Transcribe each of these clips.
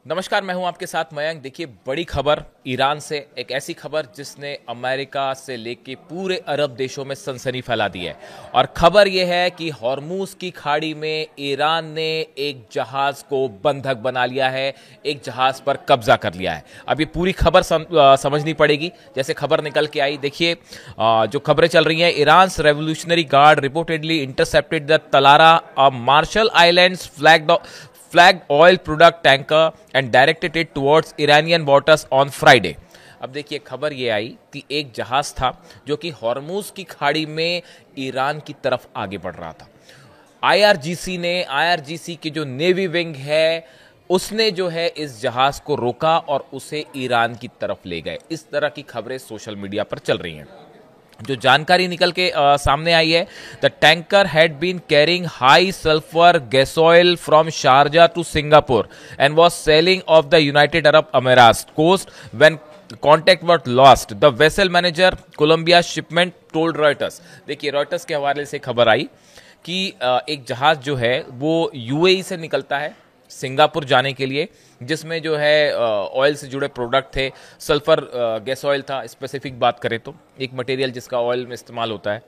नमस्कार, मैं हूं आपके साथ मयंक। देखिए, बड़ी खबर ईरान से, एक ऐसी खबर जिसने अमेरिका से लेके पूरे अरब देशों में सनसनी फैला दी है। और खबर यह है कि हॉर्मूज की खाड़ी में ईरान ने एक जहाज को बंधक बना लिया है, एक जहाज पर कब्जा कर लिया है। अब ये पूरी खबर समझनी पड़ेगी जैसे खबर निकल के आई। देखिए, जो खबरें चल रही हैं, Iran revolutionary guard reportedly intercepted the Talara Marshall Islands flagged oil product tanker and directed it towards Iranian waters on Friday। अब देखिए, खबर ये आई कि एक जहाज था जो कि हॉर्मूज की खाड़ी में ईरान की तरफ आगे बढ़ रहा था। आईआरजीसी की जो नेवी विंग है उसने जो है इस जहाज को रोका और उसे ईरान की तरफ ले गए। इस तरह की खबरें सोशल मीडिया पर चल रही हैं। जो जानकारी निकल के सामने आई है, the tanker had been carrying high sulphur gasoil from Sharjah to Singapore and was sailing off the United Arab Emirates coast when contact was lost, the vessel manager Columbia shipment told Reuters. देखिए, Reuters के हवाले से खबर आई कि एक जहाज जो है वो यूएई से निकलता है सिंगापुर जाने के लिए, जिसमें जो है ऑयल से जुड़े प्रोडक्ट थे। सल्फर गैस ऑयल था, स्पेसिफिक बात करें तो एक मटेरियल जिसका ऑयल में इस्तेमाल होता है।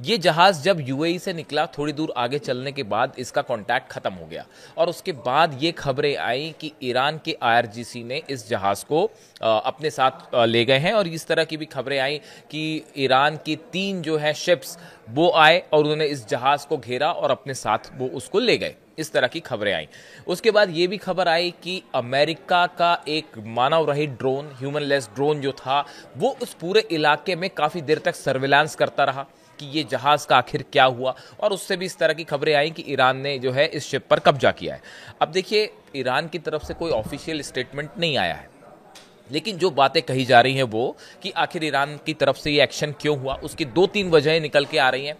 ये जहाज जब यूएई से निकला, थोड़ी दूर आगे चलने के बाद इसका कांटेक्ट खत्म हो गया और उसके बाद ये खबरें आई कि ईरान के आईआरजीसी ने इस जहाज को अपने साथ ले गए हैं। और इस तरह की भी खबरें आई कि ईरान की 3 जो है शिप्स वो आए और उन्होंने इस जहाज को घेरा और अपने साथ वो उसको ले गए। इस तरह की खबरें आई। उसके बाद ये भी खबर आई कि अमेरिका का एक मानव रहित ड्रोन, ह्यूमनलेस ड्रोन जो था, वो उस पूरे इलाके में काफी देर तक सर्विलांस करता रहा कि ये जहाज का आखिर क्या हुआ। और उससे भी इस तरह की खबरें आई कि ईरान ने जो है इस शिप पर कब्जा किया है। अब देखिए, ईरान की तरफ से कोई ऑफिशियल स्टेटमेंट नहीं आया है, लेकिन जो बातें कही जा रही हैं वो कि आखिर ईरान की तरफ से ये एक्शन क्यों हुआ, उसकी 2-3 वजहें निकल के आ रही हैं।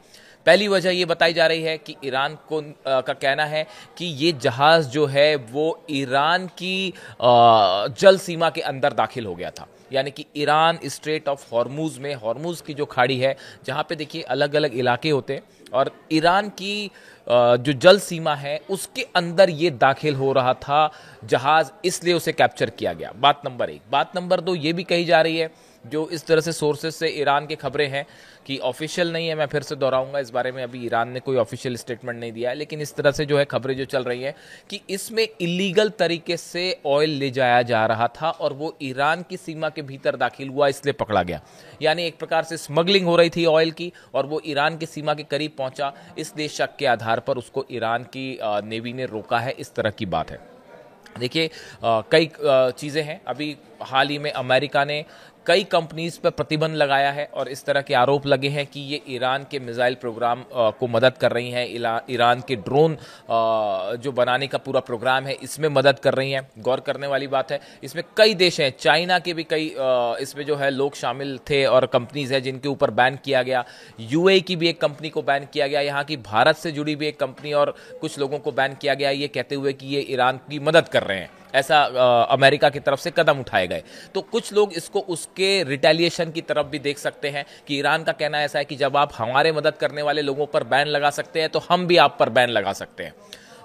पहली वजह ये बताई जा रही है कि ईरान को का कहना है कि ये जहाज जो है वो ईरान की जल सीमा के अंदर दाखिल हो गया था। यानी कि ईरान स्ट्रेट ऑफ हॉर्मूज में, हॉर्मूज की जो खाड़ी है जहाँ पे देखिए अलग अलग इलाके होते हैं, और ईरान की जो जल सीमा है उसके अंदर ये दाखिल हो रहा था जहाज, इसलिए उसे कैप्चर किया गया। बात नंबर 1। बात नंबर 2 ये भी कही जा रही है, जो इस तरह से सोर्सेज से ईरान की खबरें हैं कि ऑफिशियल नहीं है, मैं फिर से दोहराऊंगा, इस बारे में अभी ईरान ने कोई ऑफिशियल स्टेटमेंट नहीं दिया है, लेकिन इस तरह से जो है खबरें जो चल रही हैं कि इसमें इलीगल तरीके से ऑयल ले जाया जा रहा था और वो ईरान की सीमा के भीतर दाखिल हुआ, इसलिए पकड़ा गया। यानी एक प्रकार से स्मगलिंग हो रही थी ऑयल की और वो ईरान की सीमा के करीब पहुंचा, इसलिए शक के आधार पर उसको ईरान की नेवी ने रोका है। इस तरह की बात है। देखिए, कई चीज़ें हैं। अभी हाल ही में अमेरिका ने कई कंपनीज पर प्रतिबंध लगाया है और इस तरह के आरोप लगे हैं कि ये ईरान के मिसाइल प्रोग्राम को मदद कर रही हैं, ईरान के ड्रोन जो बनाने का पूरा प्रोग्राम है इसमें मदद कर रही हैं। गौर करने वाली बात है, इसमें कई देश हैं, चाइना के भी कई इसमें जो है लोग शामिल थे और कंपनीज हैं जिनके ऊपर बैन किया गया। यूएई की भी एक कंपनी को बैन किया गया, यहाँ की भारत से जुड़ी भी एक कंपनी और कुछ लोगों को बैन किया गया, ये कहते हुए कि ये ईरान की मदद कर रहे हैं। ऐसा अमेरिका की तरफ से कदम उठाए गए। तो कुछ लोग इसको उसके रिटेलिएशन की तरफ भी देख सकते हैं कि ईरान का कहना ऐसा है कि जब आप हमारे मदद करने वाले लोगों पर बैन लगा सकते हैं तो हम भी आप पर बैन लगा सकते हैं।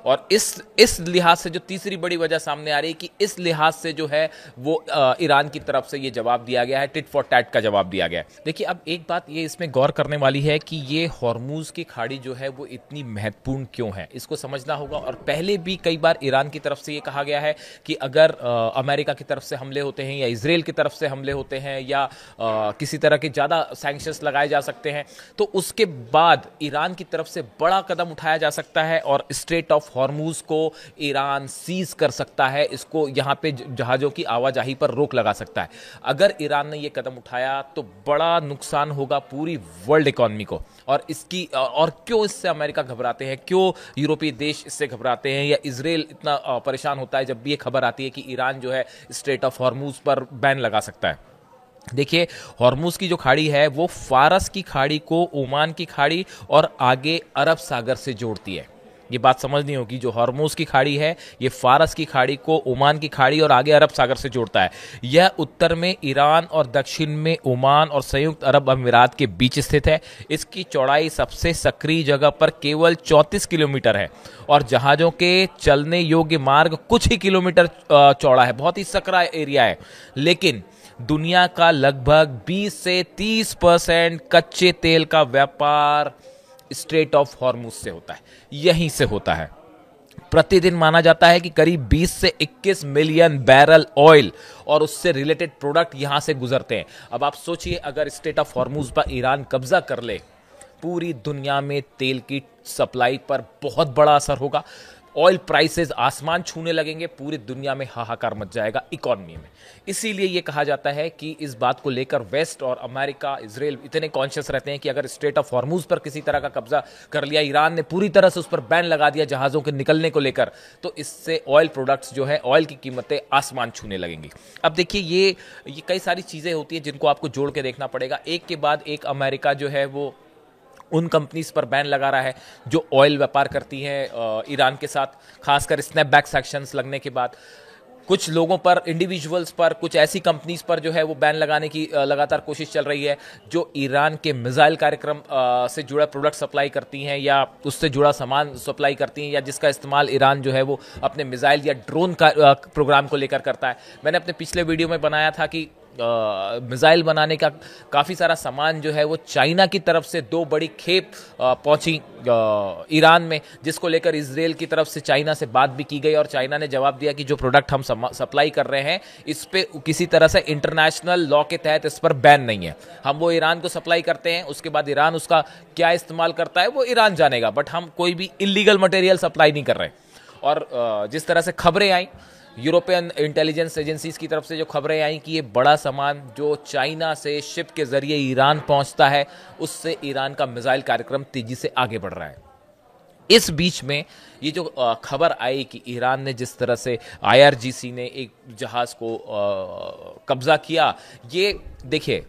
और इस लिहाज से जो तीसरी बड़ी वजह सामने आ रही है कि इस लिहाज से जो है वो ईरान की तरफ से ये जवाब दिया गया है, टिट फॉर टैट का जवाब दिया गया है। देखिए, अब एक बात ये इसमें गौर करने वाली है कि ये हॉर्मूज की खाड़ी जो है वो इतनी महत्वपूर्ण क्यों है, इसको समझना होगा। और पहले भी कई बार ईरान की तरफ से ये कहा गया है कि अगर अमेरिका की तरफ से हमले होते हैं या इसराइल की तरफ से हमले होते हैं या किसी तरह के ज़्यादा सैंक्शंस लगाए जा सकते हैं, तो उसके बाद ईरान की तरफ से बड़ा कदम उठाया जा सकता है और स्ट्रेट ऑफ हॉर्मूज को ईरान सीज कर सकता है, इसको यहाँ पे जहाज़ों की आवाजाही पर रोक लगा सकता है। अगर ईरान ने ये कदम उठाया तो बड़ा नुकसान होगा पूरी वर्ल्ड इकोनॉमी को। और क्यों इससे अमेरिका घबराते हैं, क्यों यूरोपीय देश इससे घबराते हैं या इजराइल इतना परेशान होता है जब भी ये खबर आती है कि ईरान जो है स्ट्रेट ऑफ हॉर्मूज पर बैन लगा सकता है। देखिए, हॉर्मूज की जो खाड़ी है वो फारस की खाड़ी को ओमान की खाड़ी और आगे अरब सागर से जोड़ती है। ये बात समझनी होगी। जो हॉर्मोज की खाड़ी है, ये फारस की खाड़ी को ओमान की खाड़ी और आगे अरब सागर से जोड़ता है। यह उत्तर में ईरान और दक्षिण में ओमान और संयुक्त अरब अमीरात के बीच स्थित है। इसकी चौड़ाई सबसे सक्रिय जगह पर केवल 34 किलोमीटर है और जहाजों के चलने योग्य मार्ग कुछ ही किलोमीटर चौड़ा है। बहुत ही सकरा एरिया है, लेकिन दुनिया का लगभग 20 से 30% कच्चे तेल का व्यापार स्ट्रेट ऑफ हॉर्मुज से होता है, यहीं से होता है। प्रतिदिन माना जाता है कि करीब 20 से 21 मिलियन बैरल ऑयल और उससे रिलेटेड प्रोडक्ट यहां से गुजरते हैं। अब आप सोचिए, अगर स्ट्रेट ऑफ हॉर्मुज पर ईरान कब्जा कर ले, पूरी दुनिया में तेल की सप्लाई पर बहुत बड़ा असर होगा। ऑयल प्राइसेस आसमान छूने लगेंगे, पूरी दुनिया में हाहाकार मच जाएगा इकोनॉमी में। इसीलिए यह कहा जाता है कि इस बात को लेकर वेस्ट और अमेरिका, इजराइल इतने कॉन्शियस रहते हैं कि अगर स्ट्रेट ऑफ हॉर्मुज पर किसी तरह का कब्जा कर लिया, ईरान ने पूरी तरह से उस पर बैन लगा दिया जहाज़ों के निकलने को लेकर, तो इससे ऑयल प्रोडक्ट्स जो है, ऑयल की कीमतें आसमान छूने लगेंगी। अब देखिए, ये कई सारी चीज़ें होती हैं जिनको आपको जोड़ के देखना पड़ेगा। एक के बाद एक अमेरिका जो है वो उन कंपनीज पर बैन लगा रहा है जो ऑयल व्यापार करती हैं ईरान के साथ, खासकर स्नैपबैक सैंक्शंस लगने के बाद। कुछ लोगों पर, इंडिविजुअल्स पर, कुछ ऐसी कंपनीज पर जो है वो बैन लगाने की लगातार कोशिश चल रही है जो ईरान के मिसाइल कार्यक्रम से जुड़ा प्रोडक्ट सप्लाई करती हैं या उससे जुड़ा सामान सप्लाई करती हैं, या जिसका इस्तेमाल ईरान जो है वो अपने मिसाइल या ड्रोन का प्रोग्राम को लेकर करता है। मैंने अपने पिछले वीडियो में बनाया था कि मिसाइल बनाने का काफ़ी सारा सामान जो है वो चाइना की तरफ से 2 बड़ी खेप पहुंची ईरान में, जिसको लेकर इजराइल की तरफ से चाइना से बात भी की गई और चाइना ने जवाब दिया कि जो प्रोडक्ट हम सप्लाई कर रहे हैं इस पे किसी तरह से इंटरनेशनल लॉ के तहत इस पर बैन नहीं है। हम वो ईरान को सप्लाई करते हैं, उसके बाद ईरान उसका क्या इस्तेमाल करता है वो ईरान जानेगा, बट हम कोई भी इलीगल मटेरियल सप्लाई नहीं कर रहे। और जिस तरह से खबरें आई यूरोपियन इंटेलिजेंस एजेंसीज की तरफ से, जो खबरें आई कि ये बड़ा सामान जो चाइना से शिप के जरिए ईरान पहुंचता है, उससे ईरान का मिसाइल कार्यक्रम तेजी से आगे बढ़ रहा है। इस बीच में ये जो खबर आई कि ईरान ने जिस तरह से IRGC ने एक जहाज को कब्जा किया, ये देखिए,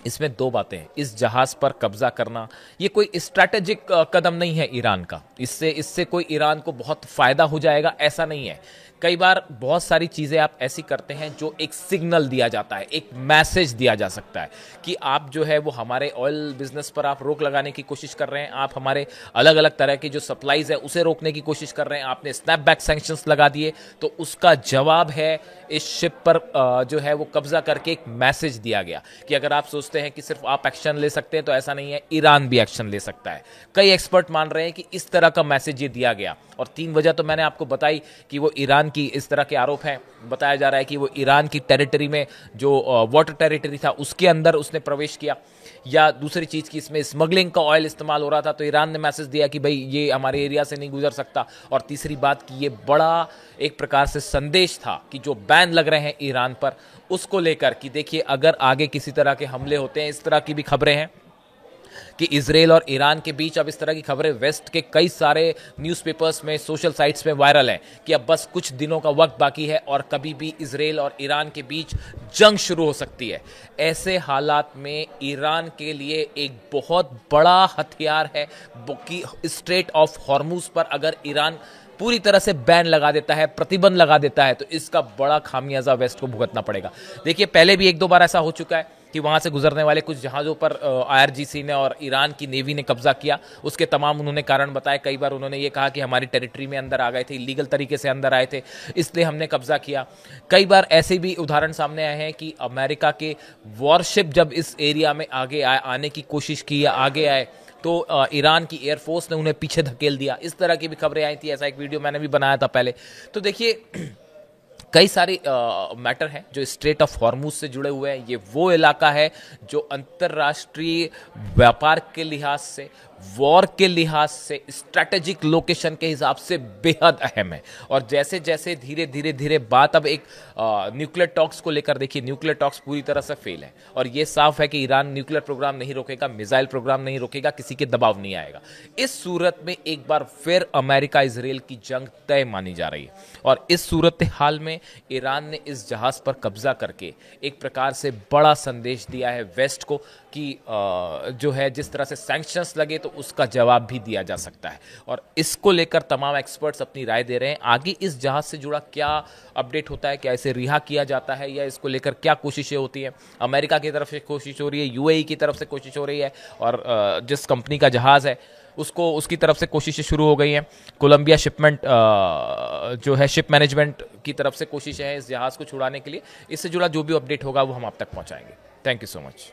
इसमें 2 बातें हैं। इस जहाज पर कब्जा करना ये कोई स्ट्रैटेजिक कदम नहीं है ईरान का, इससे कोई ईरान को बहुत फायदा हो जाएगा, ऐसा नहीं है। कई बार बहुत सारी चीजें आप ऐसी करते हैं जो एक सिग्नल दिया जाता है, एक मैसेज दिया जा सकता है कि आप जो है वो हमारे ऑयल बिजनेस पर आप रोक लगाने की कोशिश कर रहे हैं, आप हमारे अलग अलग तरह की जो सप्लाईज है उसे रोकने की कोशिश कर रहे हैं, आपने स्नैपबैक सैंक्शंस लगा दिए, तो उसका जवाब है इस शिप पर जो है वो कब्जा करके एक मैसेज दिया गया कि अगर आप सोचते हैं कि सिर्फ आप एक्शन ले सकते हैं तो ऐसा नहीं है, ईरान भी एक्शन ले सकता है। कई एक्सपर्ट मान रहे हैं कि इस तरह का मैसेज ये दिया गया, और 3 वजह तो मैंने आपको बताई कि वो ईरान की इस तरह के आरोप हैं। बताया जा रहा है कि वो ईरान की टेरिटरी में जो वाटर टेरिटरी था उसके अंदर उसने प्रवेश किया, या दूसरी चीज़ की इसमें स्मगलिंग का ऑयल इस्तेमाल हो रहा था तो ईरान ने मैसेज दिया कि भाई ये हमारे एरिया से नहीं गुजर सकता, और तीसरी बात कि ये बड़ा एक प्रकार से संदेश था कि जो बैन लग रहे हैं ईरान पर उसको लेकर कि देखिए अगर आगे किसी तरह के हमले होते हैं, इस तरह की भी खबरें हैं कि इजराइल और ईरान के बीच, अब इस तरह की खबरें वेस्ट के कई सारे न्यूज़पेपर्स में, सोशल साइट्स में वायरल हैं कि अब बस कुछ दिनों का वक्त बाकी है और कभी भी इजराइल और ईरान के बीच जंग शुरू हो सकती है। ऐसे हालात में ईरान के लिए एक बहुत बड़ा हथियार है कि स्ट्रेट ऑफ हॉर्मुज पर अगर ईरान पूरी तरह से बैन लगा देता है, प्रतिबंध लगा देता है, तो इसका बड़ा खामियाजा वेस्ट को भुगतना पड़ेगा। देखिए, पहले भी 1-2 बार ऐसा हो चुका है कि वहां से गुजरने वाले कुछ जहाज़ों पर IRGC ने और ईरान की नेवी ने कब्जा किया। उसके तमाम उन्होंने कारण बताए। कई बार उन्होंने ये कहा कि हमारी टेरिटरी में अंदर आ गए थे, इलीगल तरीके से अंदर आए थे, इसलिए हमने कब्जा किया। कई बार ऐसे भी उदाहरण सामने आए हैं कि अमेरिका के वॉरशिप जब इस एरिया में आगे आने की कोशिश की या आगे आए तो ईरान की एयरफोर्स ने उन्हें पीछे धकेल दिया। इस तरह की भी खबरें आई थी, ऐसा एक वीडियो मैंने भी बनाया था पहले। तो देखिए, कई सारे मैटर हैं जो स्ट्रेट ऑफ हॉर्मुज से जुड़े हुए हैं। ये वो इलाका है जो अंतर्राष्ट्रीय व्यापार के लिहाज से, वॉर के लिहाज से, स्ट्रैटेजिक लोकेशन के हिसाब से बेहद अहम है। और जैसे जैसे धीरे धीरे धीरे बात अब एक न्यूक्लियर टॉक्स को लेकर, देखिए न्यूक्लियर टॉक्स पूरी तरह से फेल है और ये साफ है कि ईरान न्यूक्लियर प्रोग्राम नहीं रोकेगा, मिसाइल प्रोग्राम नहीं रोकेगा, किसी के दबाव नहीं आएगा। इस सूरत में एक बार फिर अमेरिका इजराइल की जंग तय मानी जा रही है और इस सूरत हाल में ईरान ने इस जहाज पर कब्जा करके एक प्रकार से बड़ा संदेश दिया है वेस्ट को कि जो है जिस तरह से सैंक्शंस लगे तो उसका जवाब भी दिया जा सकता है। और इसको लेकर तमाम एक्सपर्ट्स अपनी राय दे रहे हैं। आगे इस जहाज़ से जुड़ा क्या अपडेट होता है, क्या इसे रिहा किया जाता है या इसको लेकर क्या कोशिशें होती हैं। अमेरिका की तरफ से कोशिश हो रही है, यूएई की तरफ से कोशिश हो रही है, और जिस कंपनी का जहाज़ है उसकी तरफ से कोशिशें शुरू हो गई हैं। कोलंबिया शिपमेंट जो है शिप मैनेजमेंट की तरफ से कोशिशें हैं इस जहाज़ को छुड़ाने के लिए। इससे जुड़ा जो भी अपडेट होगा वो हम आप तक पहुंचाएंगे। Thank you so much.